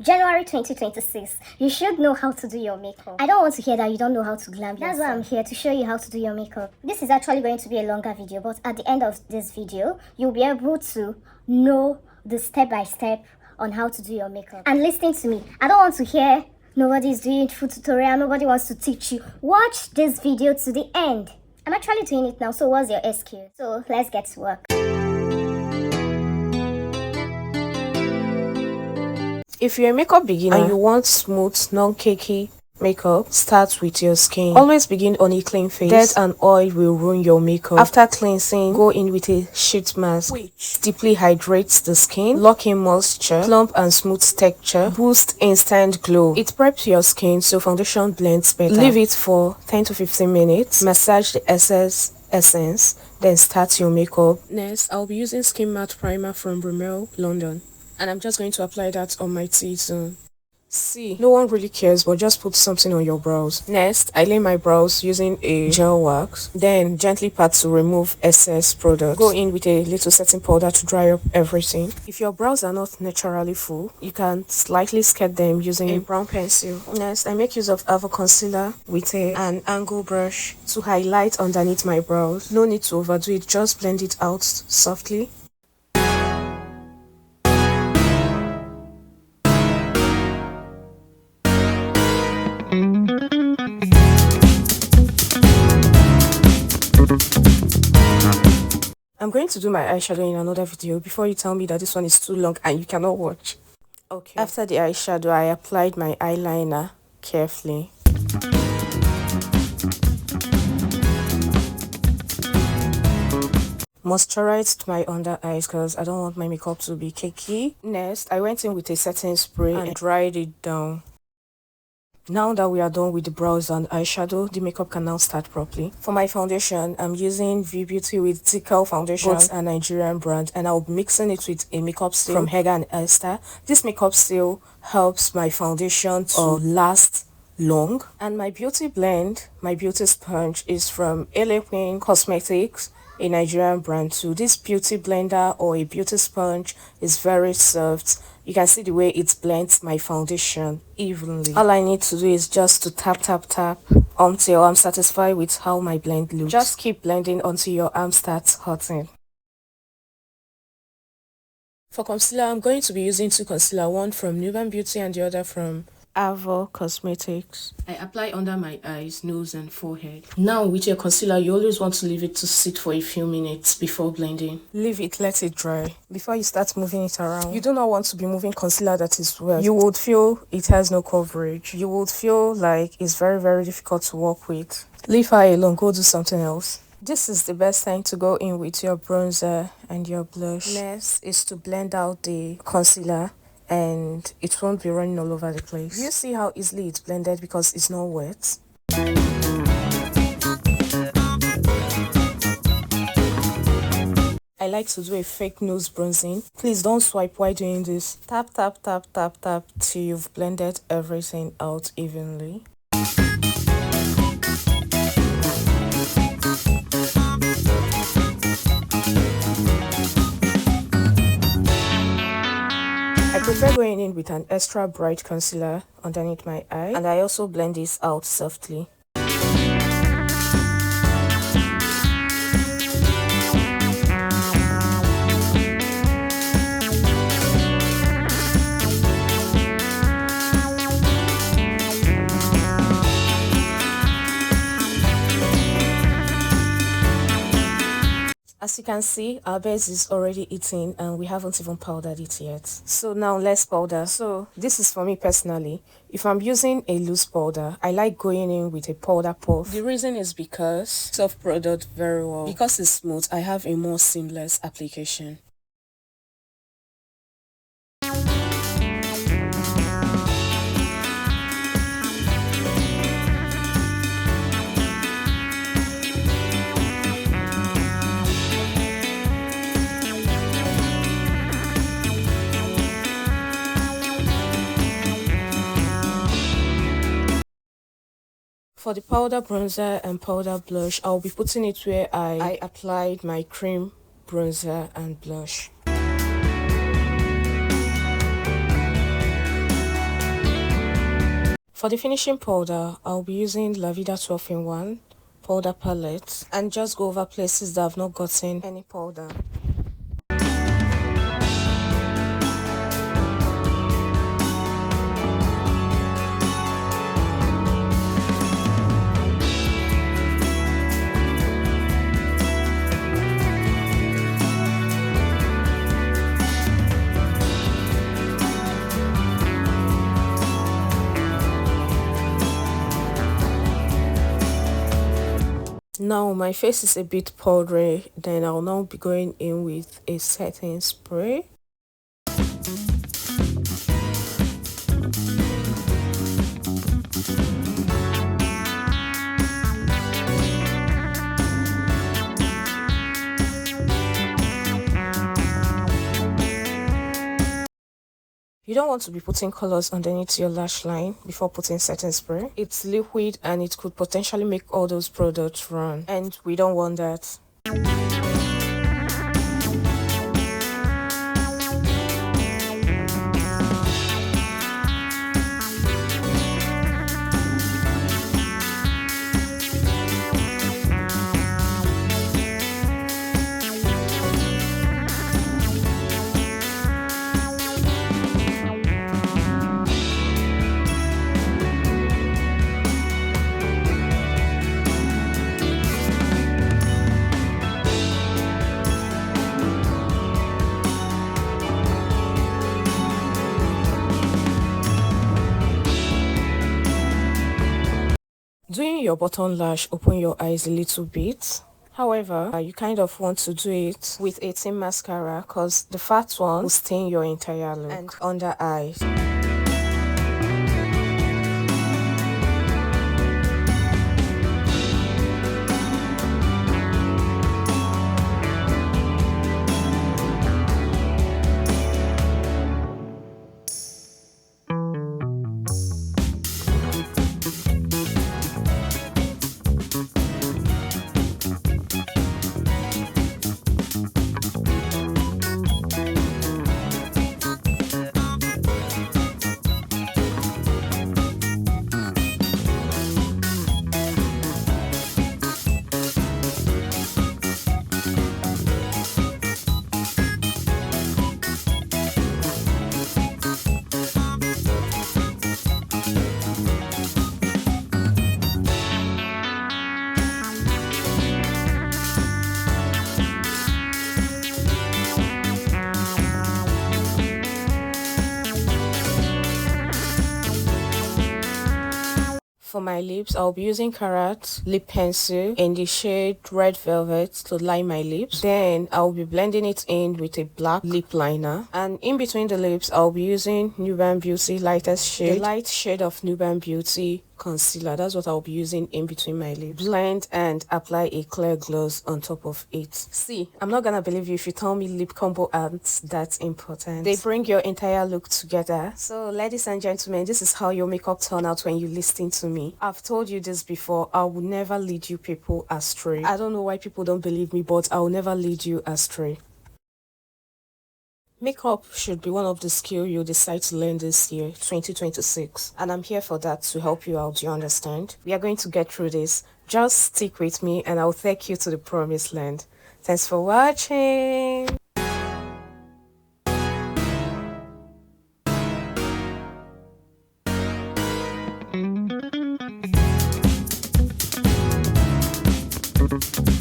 January 2026. You should know how to do your makeup. I don't want to hear that you don't know how to glam yourself. That's why I'm here to show you how to do your makeup. This is actually going to be a longer video, but at the end of this video, you'll be able to know the step-by-step on how to do your makeup. And listen to me, I don't want to hear nobody's doing food tutorial, nobody wants to teach you. Watch this video to the end. I'm actually doing it now, so what's your excuse? So let's get to work. If you're a makeup beginner and you want smooth, non-cakey makeup, start with your skin. Always begin on a clean face. Dirt and oil will ruin your makeup. After cleansing, go in with a sheet mask which deeply hydrates the skin, lock in moisture, plump and smooth texture, boost instant glow. It preps your skin so foundation blends better. Leave it for 10 to 15 minutes. Massage the essence, then start your makeup. Next, I'll be using Skin Matte Primer from Rimmel, London. And I'm just going to apply that on my T-zone. See, no one really cares, but just put something on your brows. Next, I lay my brows using a gel wax. Then gently pat to remove excess product. Go in with a little setting powder to dry up everything. If your brows are not naturally full, you can slightly skirt them using a brown pencil. Next, I make use of Avo concealer with an angle brush to highlight underneath my brows. No need to overdo it, just blend it out softly. I'm going to do my eyeshadow in another video before you tell me that this one is too long and you cannot watch. Okay. After the eyeshadow, I applied my eyeliner carefully. Moisturized my under eyes because I don't want my makeup to be cakey. Next, I went in with a setting spray and dried it down. Now that we are done with the brows and eyeshadow, the makeup can now start properly. For my foundation, I'm using V-Beauty with Decal Foundation, both a Nigerian brand, and I'll be mixing it with a makeup seal from Hega and Esther. This makeup seal helps my foundation to last long. And my beauty blend, my beauty sponge, is from Queen Cosmetics, a Nigerian brand too. This beauty blender or a beauty sponge is very soft. You can see the way it blends my foundation evenly. All I need to do is just to tap until I'm satisfied with how my blend looks. Just keep blending until your arm starts hurting. For concealer, I'm going to be using two concealer, one from Nuban Beauty and the other from Avo Cosmetics. I apply under my eyes, nose and forehead. Now with your concealer, you always want to leave it to sit for a few minutes before blending. Leave it, let it dry before you start moving it around. You do not want to be moving concealer that is wet. You would feel it has no coverage. You would feel like it's very difficult to work with. Leave her alone, go do something else. This is the best time to go in with your bronzer and your blush. Next is to blend out the concealer and it won't be running all over the place. You see how easily it's blended because it's not wet. I like to do a fake nose bronzing. Please don't swipe while doing this. Tap till you've blended everything out evenly. I prefer going in with an extra bright concealer underneath my eye, and I also blend this out softly. As you can see, our base is already eaten and we haven't even powdered it yet. So now let's powder. So this is for me personally. If I'm using a loose powder, I like going in with a powder puff. The reason is because soft product very well. Because it's smooth, I have a more seamless application. For the powder bronzer and powder blush, I'll be putting it where I applied my cream bronzer and blush. For the finishing powder, I'll be using La Vida 12-in-1 powder palette and just go over places that I've not gotten any powder. Now my face is a bit powdery, then I'll now be going in with a setting spray. You don't want to be putting colors underneath your lash line before putting setting spray. It's liquid and it could potentially make all those products run, and we don't want that. Doing your bottom lash, open your eyes a little bit. However, you kind of want to do it with a thin mascara because the fat one will stain your entire look. And under eyes. For my lips, I'll be using Carrot lip pencil in the shade Red Velvet to line my lips. Then I'll be blending it in with a black lip liner. And in between the lips, I'll be using Nuban Beauty lightest shade. The light shade of Nuban Beauty concealer. That's what I'll be using in between my lips. Blend and apply a clear gloss on top of it. See, I'm not gonna believe you if you tell me lip combo aren't that important. They bring your entire look together. So ladies and gentlemen, this is how your makeup turn out when you listen to me. I've told you this before, I will never lead you people astray. I don't know why people don't believe me, but I will never lead you astray. Makeup should be one of the skills you decide to learn this year, 2026. And I'm here for that to help you out, you understand? We are going to get through this. Just stick with me and I'll take you to the promised land. Thanks for watching. Thank you.